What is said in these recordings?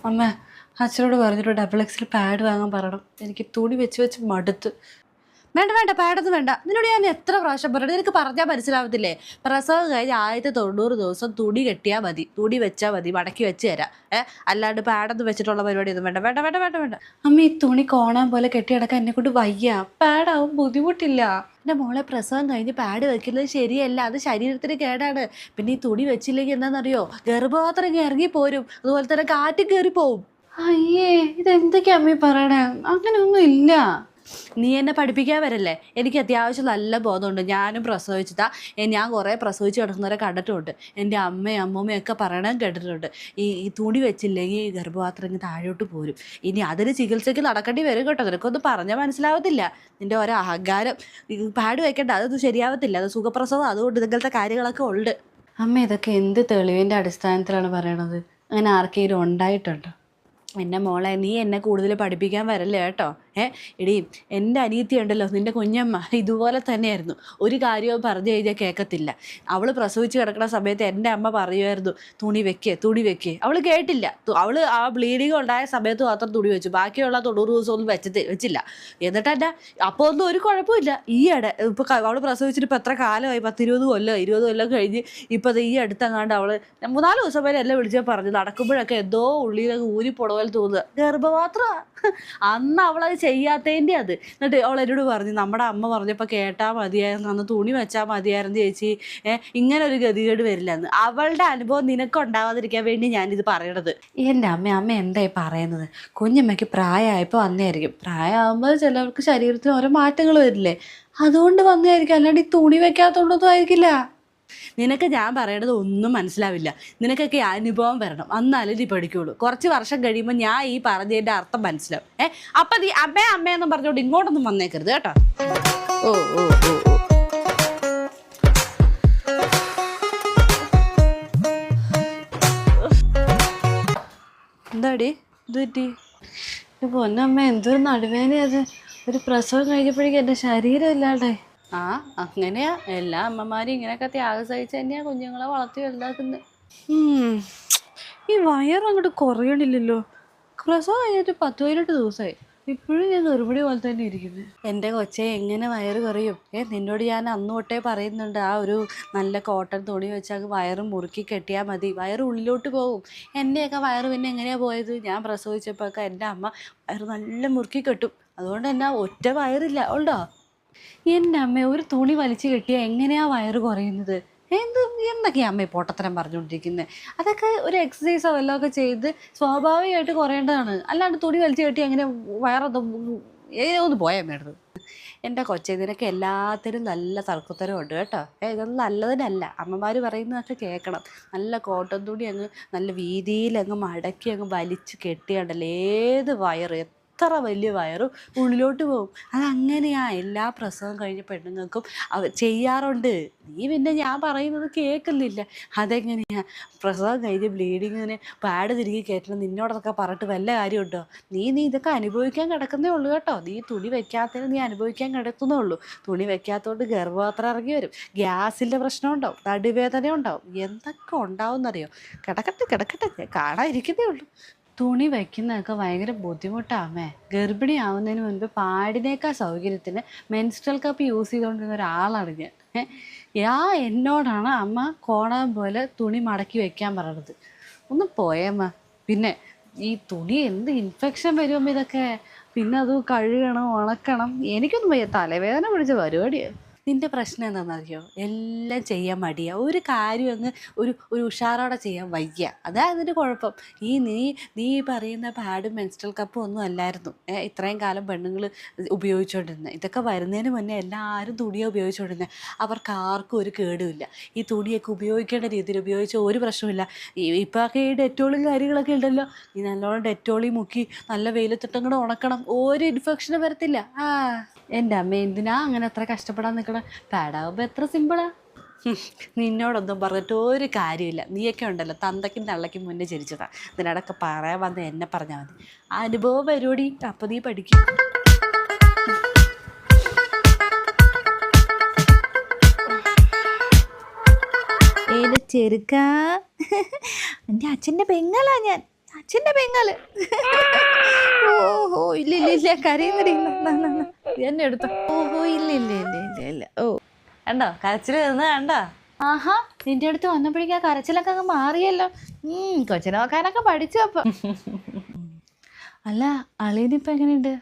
അമ്മ അച്ഛനോട് പറഞ്ഞിട്ട് ഡബിൾ എക്സിൽ പാഡ് വാങ്ങാൻ പറയണം. എനിക്ക് തുണി വെച്ച് വെച്ച് മടുത്ത്. വേണ്ട വേണ്ട, പാഡൊന്നും വേണ്ട. നിന്നോട് ഞാൻ എത്ര പ്രാവശ്യം പറഞ്ഞു, നിനക്ക് പറഞ്ഞാൽ മനസ്സിലാവത്തില്ലേ? പ്രസവം കഴിഞ്ഞ് ആദ്യത്തെ 90 ദിവസം തുണി കെട്ടിയാൽ മതി, തുണി വെച്ചാൽ മതി, മടക്കി വെച്ച് തരാം. അല്ലാണ്ട് പാഡൊന്നും വെച്ചിട്ടുള്ള പരിപാടിയൊന്നും വേണ്ട. വേണ്ട വേണ്ട വേണ്ട വേണ്ട. അമ്മ ഈ തുണി കോണാൻ പോലെ കെട്ടിയടക്കാൻ എന്നെ കൊണ്ട് വയ്യ. പാഡാവും ബുദ്ധിമുട്ടില്ല. എൻ്റെ മോളെ പ്രസവം കഴിഞ്ഞ് പാഡ് വെക്കുന്നത് ശരിയല്ല, അത് ശരീരത്തിന് കേടാണ്. പിന്നെ ഈ തുണി വെച്ചില്ലെങ്കിൽ എന്താണെന്നറിയോ, ഗർഭപാത്രം ഇറങ്ങിപ്പോരും, അതുപോലെ തന്നെ കാറ്റും കയറിപ്പോവും. അയ്യേ, ഇതെന്തൊക്കെയാ അമ്മ പറയണേ? അങ്ങനെയൊന്നും ഇല്ല. നീ എന്നെ പഠിപ്പിക്കാൻ വരല്ലേ? എനിക്ക് അത്യാവശ്യം നല്ല ബോധമുണ്ട്. ഞാനും പ്രസവിച്ചതാ. ഞാൻ കുറേ പ്രസവിച്ച് കിടക്കുന്നവരെ കണ്ടിട്ടുണ്ട്. എൻ്റെ അമ്മയും അമ്മൂമ്മയൊക്കെ പറയണത് കേട്ടിട്ടുണ്ട്. ഈ തുണി വെച്ചില്ലെങ്കിൽ ഗർഭപാത്രം ഇങ്ങ് താഴോട്ട് പോരും. ഇനി അതിന് ചികിത്സയ്ക്ക് നടക്കേണ്ടി വരും കേട്ടോ. നിനക്കൊന്നും പറഞ്ഞാൽ മനസ്സിലാവത്തില്ല. നിൻ്റെ ഓരോ അഹങ്കാരം. പാഡ് വെക്കേണ്ട, അതൊന്നും ശരിയാവത്തില്ല. അത് സുഖപ്രസവം, അതുകൊണ്ട് ഇങ്ങനത്തെ കാര്യങ്ങളൊക്കെ ഉണ്ട്. അമ്മ ഇതൊക്കെ എന്ത് തെളിവിൻ്റെ അടിസ്ഥാനത്തിലാണ് പറയണത്? അങ്ങനെ ആർക്കെങ്കിലും ഉണ്ടായിട്ടുണ്ടോ? എൻ്റെ മോളെ, നീ എന്നെ കൂടുതൽ പഠിപ്പിക്കാൻ വരല്ലേ കേട്ടോ. എടീ, എൻ്റെ അനിയത്തി ഉണ്ടല്ലോ, നിൻ്റെ കുഞ്ഞമ്മ ഇതുപോലെ തന്നെയായിരുന്നു. ഒരു കാര്യവും പറഞ്ഞു കഴിഞ്ഞാൽ കേൾക്കത്തില്ല. അവൾ പ്രസവിച്ച് കിടക്കുന്ന സമയത്ത് എൻ്റെ അമ്മ പറയുമായിരുന്നു, തുണി വെക്കേ തുണി വെക്കേ. അവൾ കേട്ടില്ല. അവൾ ആ ബ്ലീഡിങ് ഉണ്ടായ സമയത്ത് മാത്രം തുണി വെച്ചു, ബാക്കിയുള്ള 90 ദിവസമൊന്നും വെച്ചില്ല. എന്നിട്ട് എൻ്റെ അപ്പോൾ ഒന്നും ഒരു കുഴപ്പമില്ല. ഈയിടെ ഇപ്പോൾ അവൾ പ്രസവിച്ചിട്ട് ഇപ്പോൾ എത്ര കാലമായി? 10-20 കൊല്ലം കഴിഞ്ഞ് ഇപ്പോൾ ഈ അടുത്തെങ്ങാണ്ട് അവൾ 3-4 ദിവസം വരെ എല്ലാം വിളിച്ചാൽ പറഞ്ഞു, നടക്കുമ്പോഴൊക്കെ എന്തോ ഉള്ളിലൊക്കെ ഊരിപ്പോണ പോലെ തോന്നുക. ഗർഭപാത്രമാണ്. അന്ന് അവളത് ചെയ്യാത്തതിൻ്റെ അത്. എന്നിട്ട് അവൾ എന്നോട് പറഞ്ഞു, നമ്മുടെ അമ്മ പറഞ്ഞപ്പോൾ കേട്ടാൽ മതിയായിരുന്നു, അന്ന് തുണി വെച്ചാൽ മതിയായിരുന്നു ചേച്ചി, ഇങ്ങനെ ഒരു ഗതികേട് വരില്ലെന്ന്. അവളുടെ അനുഭവം നിനക്കുണ്ടാവാതിരിക്കാൻ വേണ്ടി ഞാനിത് പറയണത്. എൻ്റെ അമ്മ എന്തായി പറയുന്നത്? കുഞ്ഞമ്മയ്ക്ക് പ്രായമായപ്പോൾ വന്നതായിരിക്കും. പ്രായമാകുമ്പോൾ ചിലവർക്ക് ശരീരത്തിന് ഓരോ മാറ്റങ്ങൾ വരില്ലേ, അതുകൊണ്ട് വന്നതായിരിക്കും. അല്ലാണ്ട് ഈ തുണി വെക്കാത്തതുകൊണ്ടൊന്നും ആയിരിക്കില്ല. നിനക്ക് ഞാൻ പറയണത് ഒന്നും മനസ്സിലാവില്ല. നിനക്കൊക്കെ അനുഭവം വരണം, എന്നാലും നീ പഠിക്കുള്ളൂ. കുറച്ച് വർഷം കഴിയുമ്പോൾ ഞാൻ ഈ പറഞ്ഞതിൻ്റെ അർത്ഥം മനസ്സിലാവും. അപ്പം നീ അമ്മയെന്നും പറഞ്ഞോണ്ട് ഇങ്ങോട്ടൊന്നും വന്നേക്കരുത് കേട്ടോ. ഓ ഓ ഓ ഓ എന്താടി ഇത് പറ്റി? പൊന്നമ്മ, എന്തൊരു നടുവേനയത്. ഒരു പ്രസവം കഴിഞ്ഞപ്പോഴേക്കും എൻ്റെ ശരീരം ഇല്ലാണ്ടായി. അങ്ങനെയാ, എല്ലാ അമ്മമാരും ഇങ്ങനെയൊക്കെ ത്യാഗം സഹിച്ച് തന്നെയാ കുഞ്ഞുങ്ങളെ വളർത്തി വലുതാക്കുന്നത്. ഈ വയറങ്ങോട്ട് കുറയണില്ലല്ലോ. പ്രസവം കഴിഞ്ഞിട്ട് 10-18 ദിവസമായി, ഇപ്പോഴും ഞാൻ ഗർഭിണി പോലെ തന്നെ ഇരിക്കുന്നത്. എൻ്റെ കൊച്ചെ, എങ്ങനെ വയറ് കുറയും? നിന്നോട് ഞാൻ അന്ന് തൊട്ടേ പറയുന്നുണ്ട്, ആ ഒരു നല്ല കോട്ടൺ തുണി വെച്ചാൽ വയറ് മുറുക്കി കെട്ടിയാൽ മതി, വയറ് ഉള്ളിലോട്ട് പോകും. എൻ്റെയൊക്കെ വയറ് പിന്നെ എങ്ങനെയാണ് പോയത്? ഞാൻ പ്രസവിച്ചപ്പോഴൊക്കെ എൻ്റെ അമ്മ വയറ് നല്ല മുറുക്കി കെട്ടും. അതുകൊണ്ട് തന്നെ ഒറ്റ വയറില്ല. ഉണ്ടോ? എൻ്റെ അമ്മ, ഒരു തുണി വലിച്ചു കെട്ടിയാൽ എങ്ങനെയാ വയറ് കുറയുന്നത്? എന്തൊക്കെയാ അമ്മ പൊട്ടത്തരം പറഞ്ഞുകൊണ്ടിരിക്കുന്നത്? അതൊക്കെ ഒരു എക്സസൈസോ വല്ലതും ഒക്കെ ചെയ്ത് സ്വാഭാവികമായിട്ട് കുറയേണ്ടതാണ്. അല്ലാണ്ട് തുണി വലിച്ചു കെട്ടി അങ്ങനെ വയറൊന്നും ഒന്ന് പോയാൽ വേണ്ടത്. എൻ്റെ കൊച്ചെ, നിനക്ക് എല്ലാത്തിനും നല്ല തർക്കത്തരം ഉണ്ട് കേട്ടോ. ഇതൊന്നും നല്ലതിനല്ല. അമ്മമാർ പറയുന്നതൊക്കെ കേൾക്കണം. നല്ല കോട്ടൺ തുണി അങ്ങ് നല്ല വീതിയിൽ അങ്ങ് മടക്കി അങ്ങ് വലിച്ച് കെട്ടിയാണ്ടല്ലോ, ഏത് വയറ്, എത്ര വലിയ വയറും ഉള്ളിലോട്ട് പോകും. അതങ്ങനെയാ എല്ലാ പ്രസവം കഴിഞ്ഞ പെണ്ണുങ്ങൾക്കും ചെയ്യാറുണ്ട്. നീ പിന്നെ ഞാൻ പറയുന്നത് കേൾക്കുന്നില്ല. അതെങ്ങനെയാ പ്രസവം കഴിഞ്ഞ് ബ്ലീഡിങ്ങിന് പാഡ് തിരികെ കയറ്റണം നിന്നോടൊക്കെ പറഞ്ഞിട്ട് വല്ല കാര്യമുണ്ടോ? നീ ഇതൊക്കെ അനുഭവിക്കാൻ കിടക്കുന്നേ ഉള്ളൂ കേട്ടോ. നീ തുണി വെക്കാത്തതിന് നീ അനുഭവിക്കാൻ കിടക്കുന്നേ ഉള്ളൂ. തുണി വെക്കാത്തതുകൊണ്ട് ഗർഭപാത്രം ഇറങ്ങി വരും, ഗ്യാസിൻ്റെ പ്രശ്നം ഉണ്ടാവും, നടുവേദന ഉണ്ടാവും, എന്തൊക്കെ ഉണ്ടാവും എന്നറിയോ? കിടക്കട്ടെ കാണാതിരിക്കുന്നേ ഉള്ളൂ. തുണി വയ്ക്കുന്നതൊക്കെ ഭയങ്കര ബുദ്ധിമുട്ടാമേ. ഗർഭിണി ആവുന്നതിന് മുൻപ് പാഡിനേക്കാൾ സൗകര്യത്തിന് മെൻസ്ട്രൽ കപ്പ് യൂസ് ചെയ്തുകൊണ്ടിരുന്ന ഒരാളാണ് ഞാൻ. എന്നോടാണ് അമ്മ കോണാൻ പോലെ തുണി മടക്കി വെക്കാൻ പറയണത്. ഒന്ന് പോയമ്മ. പിന്നെ ഈ തുണി എന്ത് ഇൻഫെക്ഷൻ വരുമ്പോൾ ഇതൊക്കെ, പിന്നെ അത് കഴുകണം, ഉണക്കണം. എനിക്കൊന്നും വയ്യ, തലവേദന പിടിച്ച പരിപാടിയാണ്. നിൻ്റെ പ്രശ്നം എന്താണെന്നറിയോ? എല്ലാം ചെയ്യാൻ മടിയാണ്. ഒരു കാര്യം അങ്ങ് ഒരു ഉഷാറോടെ ചെയ്യാൻ വയ്യ. അതാ അതിൻ്റെ കുഴപ്പം. നീ പറയുന്ന പാഡും മെൻസ്ട്രൽ കപ്പും ഒന്നും അല്ലായിരുന്നു ഇത്രയും കാലം പെണ്ണുങ്ങൾ ഉപയോഗിച്ചുകൊണ്ടിരുന്നത്. ഇതൊക്കെ വരുന്നതിന് മുന്നേ എല്ലാവരും തുണിയാണ് ഉപയോഗിച്ചുകൊണ്ടിരുന്നത്. അവർക്ക് ആർക്കും ഒരു കേടുമില്ല. ഈ തുണിയൊക്കെ ഉപയോഗിക്കേണ്ട രീതിയിൽ ഉപയോഗിച്ച ഒരു പ്രശ്നമില്ല. ഇപ്പോഴൊക്കെ ഈ ഡെറ്റോളും കാര്യങ്ങളൊക്കെ ഉണ്ടല്ലോ, നീ നല്ലോണം ഡെറ്റോളി മുക്കി നല്ല വെയിലത്തിട്ടങ്ങോട്ട് ഉണക്കണം, ഒരു ഇൻഫെക്ഷനും വരത്തില്ല. എൻ്റെ അമ്മ, എന്തിനാ അങ്ങനെ അത്ര കഷ്ടപ്പെടാൻ നിൽക്കണം? പാഡാകുമ്പോൾ എത്ര സിമ്പിളാ. നിന്നോടൊന്നും പറഞ്ഞിട്ട് ഒരു കാര്യമില്ല. നീയൊക്കെ ഉണ്ടല്ലോ, തന്തയ്ക്കും തള്ളയ്ക്കും മുന്നേ ജനിച്ചതാ. ഇതിനടക്കം പറയാൻ വന്ന് എന്നെ പറഞ്ഞാൽ മതി. അനുഭവം പരിപാടി, അപ്പം നീ പഠിക്കും. ചെറുക്ക, എൻ്റെ അച്ഛൻ്റെ പെങ്ങളാ ഞാൻ. ചിന്ന പെങ്ങള്. ഓഹോ ഇല്ല ഇല്ല ഇല്ല കരയുന്നടി എന്നെ എടുത്തോ. ഓഹോ ഇല്ല ഇല്ല ഇല്ല ഇല്ല ഇല്ല. ഓ കണ്ടോ കരച്ചിൽ വരുന്നത് കണ്ടോ. ആഹാ നിന്റെ അടുത്ത് വന്നപ്പോഴേക്കും ആ കരച്ചിലൊക്കെ അങ്ങ് മാറിയല്ലോ. കൊച്ചിനെ നോക്കാനൊക്കെ പഠിച്ചു അപ്പം. അല്ല അളിയനിപ്പോ എങ്ങനെയുണ്ട്?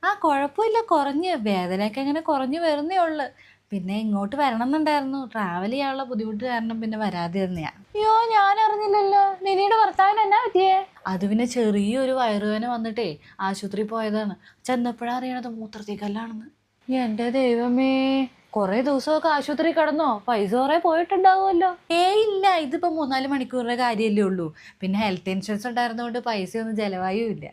ആ കുഴപ്പമില്ല, കുറഞ്ഞ് വേദനയൊക്കെ ഇങ്ങനെ കുറഞ്ഞു വരുന്നേ ഉള്ളു. പിന്നെ ഇങ്ങോട്ട് വരണം എന്നുണ്ടായിരുന്നു, ട്രാവൽ ചെയ്യാനുള്ള ബുദ്ധിമുട്ട് കാരണം പിന്നെ വരാതെ തന്നെയാ. അയ്യോ ഞാൻ അറിഞ്ഞില്ലല്ലോ, നിനിയുടെ ഭർത്താവിന് എന്നാ പറ്റിയേ? അത് പിന്നെ ചെറിയൊരു വയറുവേദന വന്നിട്ടേ ആശുപത്രി പോയതാണ്. ചെന്നപ്പോഴാ അറിയണത് മൂത്രത്തിൽ കല്ലാണെന്ന്. എന്റെ ദൈവമേ, കൊറേ ദിവസമൊക്കെ ആശുപത്രി കിടന്നോ? പൈസ കുറെ പോയിട്ടുണ്ടാവുമല്ലോ. ഇല്ല, ഇതിപ്പോ 3-4 മണിക്കൂറിന്റെ കാര്യമല്ലേ ഉള്ളൂ. പിന്നെ ഹെൽത്ത് ഇൻഷുറൻസ് ഉണ്ടായിരുന്നതുകൊണ്ട് പൈസയൊന്നും ചെലവായും ഇല്ല.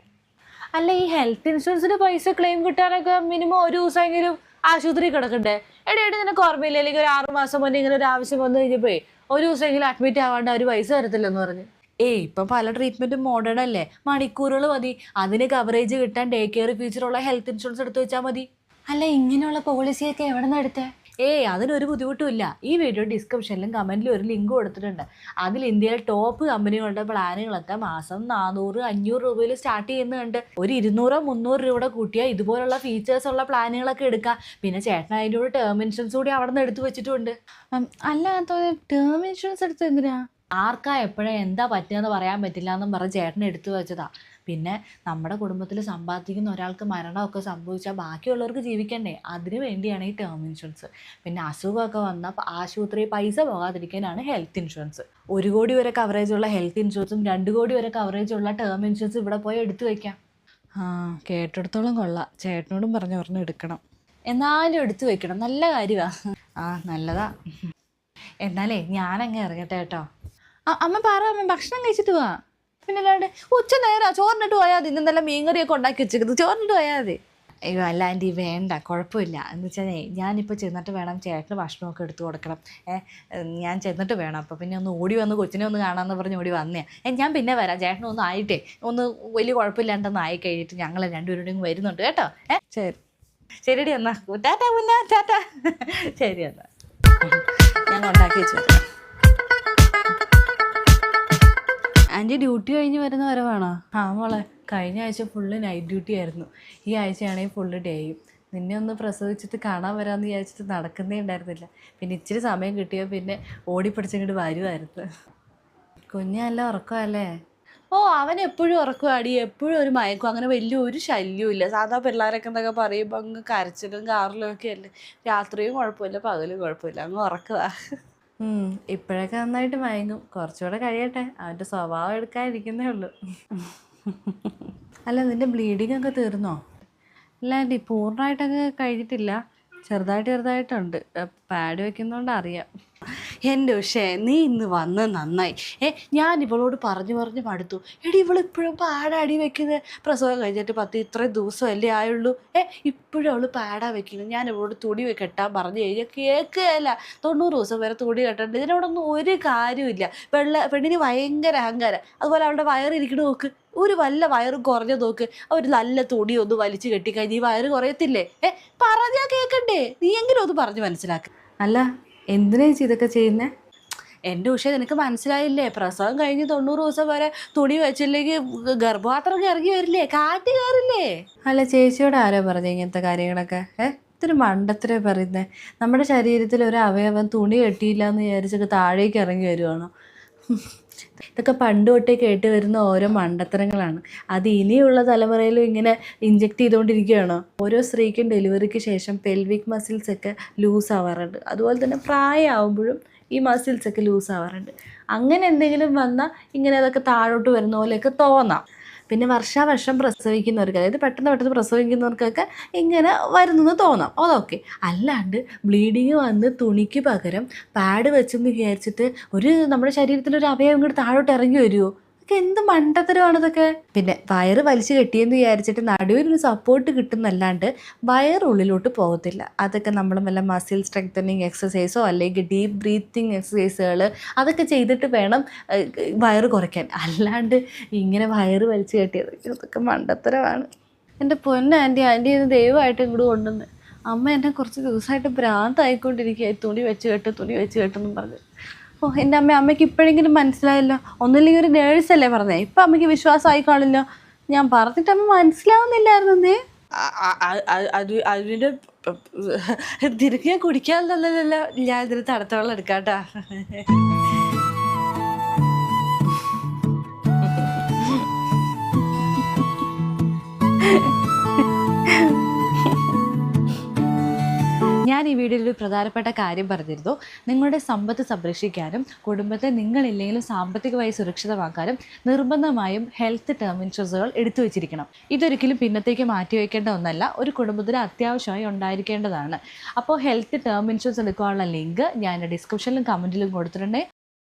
അല്ല ഈ ഹെൽത്ത് ഇൻഷുറൻസിന് പൈസ ക്ലെയിം കിട്ടാനൊക്കെ മിനിമം ഒരു ദിവസമെങ്കിലും ആശുപത്രി കിടക്കണ്ടേ? എടി നിനക്ക് ഓർമ്മയില്ല, അല്ലെങ്കിൽ ഒരു 6 മാസം മുന്നേ ഇങ്ങനെ ഒരു ആവശ്യം വന്നു കഴിഞ്ഞപ്പോ ഒരു ദിവസമെങ്കിലും അഡ്മിറ്റ് ആവാണ്ട് അവർ പൈസ തരത്തില്ലെന്ന് പറഞ്ഞു. ഇപ്പം പല ട്രീറ്റ്മെന്റും മോഡേൺ അല്ലേ, മണിക്കൂറുകൾ മതി. അതിന് കവറേജ് കിട്ടാൻ ഡേ കെയർ ഫീച്ചറുള്ള ഹെൽത്ത് ഇൻഷുറൻസ് എടുത്തു വെച്ചാൽ മതി. അല്ല ഇങ്ങനെയുള്ള പോളിസിയൊക്കെ എവിടെ നിന്ന് എടുത്തേ? അതിനൊരു ബുദ്ധിമുട്ടുമില്ല. ഈ വീഡിയോ ഡിസ്ക്രിപ്ഷനിലും കമന്റിലും ഒരു ലിങ്ക് കൊടുത്തിട്ടുണ്ട്. അതിൽ ഇന്ത്യയിലെ ടോപ്പ് കമ്പനികളുടെ പ്ലാനുകളൊക്കെ മാസം 400-500 രൂപയിൽ സ്റ്റാർട്ട് ചെയ്യുന്നുണ്ട്. ഒരു 200-300 രൂപയുടെ കൂട്ടിയാൽ ഇതുപോലുള്ള ഫീച്ചേഴ്സ് ഉള്ള പ്ലാനുകളൊക്കെ എടുക്കാം. പിന്നെ ചേട്ടൻ അതിൻ്റെ കൂടെ ടേം ഇൻഷുറൻസ് കൂടി അവിടെ നിന്ന് എടുത്തു വെച്ചിട്ടുണ്ട്. അല്ല ടേം ഇൻഷുറൻസ് എടുത്ത് എന്തിനാ? ആർക്കാ എപ്പോഴാ എന്താ പറ്റുകയെന്ന് പറയാൻ പറ്റില്ല എന്നും പറഞ്ഞ് ചേട്ടൻ എടുത്തു വെച്ചതാ. പിന്നെ നമ്മുടെ കുടുംബത്തിൽ സമ്പാദിക്കുന്ന ഒരാൾക്ക് മരണമൊക്കെ സംഭവിച്ചാൽ ബാക്കിയുള്ളവർക്ക് ജീവിക്കണ്ടേ, അതിന് വേണ്ടിയാണ് ഈ ടേം ഇൻഷുറൻസ്. പിന്നെ അസുഖമൊക്കെ വന്നാൽ ആശുപത്രി പൈസ പോകാതിരിക്കാനാണ് ഹെൽത്ത് ഇൻഷുറൻസ്. 1 കോടി വരെ കവറേജ് ഉള്ള ഹെൽത്ത് ഇൻഷുറൻസും 2 കോടി വരെ കവറേജ് ഉള്ള ടേം ഇൻഷുറൻസ് ഇവിടെ പോയി എടുത്തു വയ്ക്കാം. കേട്ടിടത്തോളം കൊള്ളാം, ചേട്ടനോടും പറഞ്ഞു എടുക്കണം. എന്നാലും എടുത്തു വെക്കണം, നല്ല കാര്യമാണ്. നല്ലതാ. എന്നാലേ ഞാനങ്ങ് ഇറങ്ങട്ടെ കേട്ടോ. അമ്മ പറ, അമ്മ ഭക്ഷണം കഴിച്ചിട്ട് പോവാ. പിന്നെ അല്ലാണ്ട് ഉച്ച നേരം ചോറിനിട്ട് പോയാൽ മതി. ഇന്നെല്ലാം മീൻകറിയൊക്കെ ഉണ്ടാക്കി വെച്ചിരിക്കുന്നു, ചോറിനിട്ട് പോയാൽ മതി. അയ്യോ അല്ല ആൻറ്റി വേണ്ട, കുഴപ്പമില്ല. എന്ന് വെച്ചാൽ ഞാനിപ്പോൾ ചെന്നിട്ട് വേണം ചേട്ടന് ഭക്ഷണമൊക്കെ എടുത്തു കൊടുക്കണം. ഞാൻ ചെന്നിട്ട് വേണം. അപ്പോൾ പിന്നെ ഒന്ന് ഓടി വന്ന് കൊച്ചിനെ ഒന്ന് കാണാമെന്ന് പറഞ്ഞ് ഓടി വന്നേ. ഞാൻ പിന്നെ വരാം, ചേട്ടനൊന്നും ആയിട്ടേ ഒന്ന് വലിയ കുഴപ്പമില്ലാണ്ടെന്ന് ആയി കഴിഞ്ഞിട്ട് ഞങ്ങൾ രണ്ടുപേരും വരുന്നുണ്ട് കേട്ടോ. ശരി ശരിടി എന്നാ, ടാറ്റ മുന്ന ടാറ്റ. ശരി എന്നാ, ഞാൻ ഉണ്ടാക്കി വെച്ചു തരാം. ആൻറ്റി ഡ്യൂട്ടി കഴിഞ്ഞ് വരുന്ന വരവാണോ? മോളെ കഴിഞ്ഞ ആഴ്ച ഫുള്ള് നൈറ്റ് ഡ്യൂട്ടി ആയിരുന്നു. ഈ ആഴ്ചയാണെങ്കിൽ ഫുള്ള് ഡേയും. നിന്നെ ഒന്ന് പ്രസവിച്ചിട്ട് കാണാൻ വരാമെന്ന് വിചാരിച്ചിട്ട് നടക്കുന്നേ ഉണ്ടായിരുന്നില്ല. പിന്നെ ഇച്ചിരി സമയം കിട്ടിയോ പിന്നെ ഓടിപ്പിടിച്ചിങ്ങോട്ട് വരുമായിരുന്നു. കുഞ്ഞ് നല്ല ഉറക്കമല്ലേ? അവൻ എപ്പോഴും ഉറക്കമാടി, എപ്പോഴും ഒരു മയക്കും. അങ്ങനെ വലിയൊരു ശല്യവും ഇല്ല. സാധാ പിള്ളേരൊക്കെ എന്തൊക്കെ പറയുമ്പോൾ അങ്ങ് കരച്ചിലും കാറിലും ഒക്കെ അല്ലേ. രാത്രിയും കുഴപ്പമില്ല, പകലും കുഴപ്പമില്ല, അങ്ങ് ഉറക്കുക. ഇപ്പോഴൊക്കെ നന്നായിട്ട് മയങ്ങും. കുറച്ചുകൂടെ കഴിയട്ടെ, അവൻ്റെ സ്വഭാവം എടുക്കാതിരിക്കുന്നേ ഉള്ളൂ. അല്ല നിൻ്റെ ബ്ലീഡിങ് ഒക്കെ തീർന്നോ? ഇല്ലാണ്ടി പൂർണ്ണമായിട്ടൊക്കെ കഴിഞ്ഞിട്ടില്ല, ചെറുതായിട്ടുണ്ട്. പാഡ് വെക്കുന്നതുകൊണ്ട് അറിയാം. എൻ്റെ ഉഷേ നീ ഇന്ന് വന്ന് നന്നായി. ഞാൻ ഇവളോട് പറഞ്ഞു മടുത്തു. ഇവളിപ്പോഴും പാടാടി വെക്കുന്നത്. പ്രസവം കഴിഞ്ഞിട്ട് ഇത്രയും ദിവസമല്ലേ ആയുള്ളൂ. ഇപ്പോഴും അവൾ പാടാ വെക്കുന്നത്. ഞാൻ ഇവളോട് തുണി കെട്ടാൻ പറഞ്ഞു കഴിഞ്ഞാൽ കേൾക്കുകയല്ല. 90 ദിവസം വരെ തുണി കെട്ടണ്ട. ഇതിനോടൊന്നും ഒരു കാര്യമില്ല. പെണ്ണിന് ഭയങ്കര അഹങ്കാരം. അതുപോലെ അവളുടെ വയറിരിക്കണ നോക്ക്, ഒരു വല്ല വയറും കുറഞ്ഞ നോക്ക്. ഒരു നല്ല തുണി ഒന്ന് വലിച്ചു കെട്ടിക്കഴിഞ്ഞ് ഈ വയറ് കുറയത്തില്ലേ? പറഞ്ഞാൽ കേൾക്കണ്ടേ? നീ എങ്കിലും ഒന്ന് പറഞ്ഞ് മനസ്സിലാക്കുക. അല്ല എന്തിനാ ഇതൊക്കെ ചെയ്യുന്നേ? എൻ്റെ ഉഷ നിനക്ക് മനസ്സിലായില്ലേ? പ്രസവം കഴിഞ്ഞ് 90 ദിവസം വരെ തുണി വെച്ചില്ലെങ്കിൽ ഗർഭപാത്രം ഇറങ്ങി വരില്ലേ, കാറ്റ് കയറില്ലേ? അല്ല ചേച്ചിയോട് ആരോ പറഞ്ഞു ഇങ്ങനത്തെ കാര്യങ്ങളൊക്കെ? ഇത്തിരി മണ്ടത്തരേ പറയുന്നേ. നമ്മുടെ ശരീരത്തിൽ ഒരു അവയവം തുണി കെട്ടിയില്ല എന്ന് വിചാരിച്ചിട്ട് താഴേക്ക് ഇറങ്ങി വരുവാണോ? ഇതൊക്കെ പണ്ട് തൊട്ടേ കേട്ട് വരുന്ന ഓരോ മണ്ടത്തരങ്ങളാണ്. അത് ഇനിയുള്ള തലമുറയിലും ഇങ്ങനെ ഇഞ്ചെക്ട് ചെയ്തുകൊണ്ടിരിക്കുകയാണോ? ഓരോ സ്ത്രീക്കും ഡെലിവറിക്ക് ശേഷം പെൽവിക് മസിൽസ് ഒക്കെ ലൂസ് ആവാറുണ്ട്. അതുപോലെ തന്നെ പ്രായമാകുമ്പോഴും ഈ മസിൽസൊക്കെ ലൂസ് ആവാറുണ്ട്. അങ്ങനെ എന്തെങ്കിലും വന്നാൽ ഇങ്ങനെ അതൊക്കെ താഴോട്ട് വരുന്ന പോലെയൊക്കെ തോന്നാം. പിന്നെ വർഷാവർഷം പ്രസവിക്കുന്നവർക്ക്, അതായത് പെട്ടെന്ന് പ്രസവിക്കുന്നവർക്കൊക്കെ ഇങ്ങനെ വരുന്നെന്ന് തോന്നാം, അതൊക്കെ. അല്ലാണ്ട് ബ്ലീഡിങ് വന്ന് തുണിക്ക് പകരം പാഡ് വെച്ചെന്ന് വിചാരിച്ചിട്ട് നമ്മുടെ ശരീരത്തിലൊരു അവയവം ഇങ്ങോട്ട് താഴോട്ട് ഇറങ്ങി വരുമോ? ഇതൊക്കെ എന്ത് മണ്ടത്തരമാണിതൊക്കെ. പിന്നെ വയറ് വലിച്ചു കെട്ടിയെന്ന് വിചാരിച്ചിട്ട് നടുവിനൊരു സപ്പോർട്ട് കിട്ടുന്നല്ലാണ്ട് വയറുള്ളിലോട്ട് പോകത്തില്ല. അതൊക്കെ നമ്മൾ വല്ല മസിൽ സ്ട്രെങ്തനിങ് എക്സസൈസോ അല്ലെങ്കിൽ ഡീപ്പ് ബ്രീത്തിങ് എക്സസൈസുകൾ അതൊക്കെ ചെയ്തിട്ട് വേണം വയറ് കുറയ്ക്കാൻ. അല്ലാണ്ട് ഇങ്ങനെ വയറ് വലിച്ചു കെട്ടിയത് ഇതൊക്കെ മണ്ടത്തരമാണ്. എൻ്റെ പൊന്നാൻറ്റി, ആൻറ്റി ഇത് ദൈവമായിട്ട് ഇങ്ങോട്ട് കൊണ്ടുവന്ന്. അമ്മ എന്നെ കുറച്ച് ദിവസമായിട്ട് ഭ്രാന്തായിക്കൊണ്ടിരിക്കുകയായി. തുണി വെച്ച് കെട്ടെന്നും പറഞ്ഞ്. ഓ എൻ്റെ അമ്മയ്ക്ക് ഇപ്പോഴെങ്കിലും മനസ്സിലായല്ലോ. ഒന്നുമില്ലെങ്കിൽ ഒരു നേഴ്സല്ലേ പറഞ്ഞേ, ഇപ്പം അമ്മയ്ക്ക് വിശ്വാസമായി കാണില്ല. ഞാൻ പറഞ്ഞിട്ട് അമ്മ മനസ്സിലാവുന്നില്ലായിരുന്നേ. അതിൻ്റെ തിരികെ കുടിക്കാന്നല്ലോ ഞാൻ ഇതിന് തണുത്ത എടുക്കാട്ടാ. ഞാൻ ഈ വീഡിയോയിൽ ഒരു പ്രധാനപ്പെട്ട കാര്യം പറഞ്ഞിരുന്നു. നിങ്ങളുടെ സമ്പത്ത് സംരക്ഷിക്കാനും കുടുംബത്തെ നിങ്ങളില്ലെങ്കിലും സാമ്പത്തികമായി സുരക്ഷിതമാക്കാനും നിർബന്ധമായും ഹെൽത്ത് ടേം ഇൻഷുറൻസുകൾ എടുത്തു വെച്ചിരിക്കണം. ഇതൊരിക്കലും പിന്നത്തേക്ക് മാറ്റിവെക്കേണ്ട ഒന്നല്ല, ഒരു കുടുംബത്തിന് അത്യാവശ്യമായി ഉണ്ടായിരിക്കേണ്ടതാണ്. അപ്പോൾ ഹെൽത്ത് ടേം ഇൻഷുറൻസ് എടുക്കാനുള്ള ലിങ്ക് ഞാൻ ഡിസ്ക്രിപ്ഷനിലും കമൻറ്റിലും കൊടുത്തിട്ടുണ്ട്.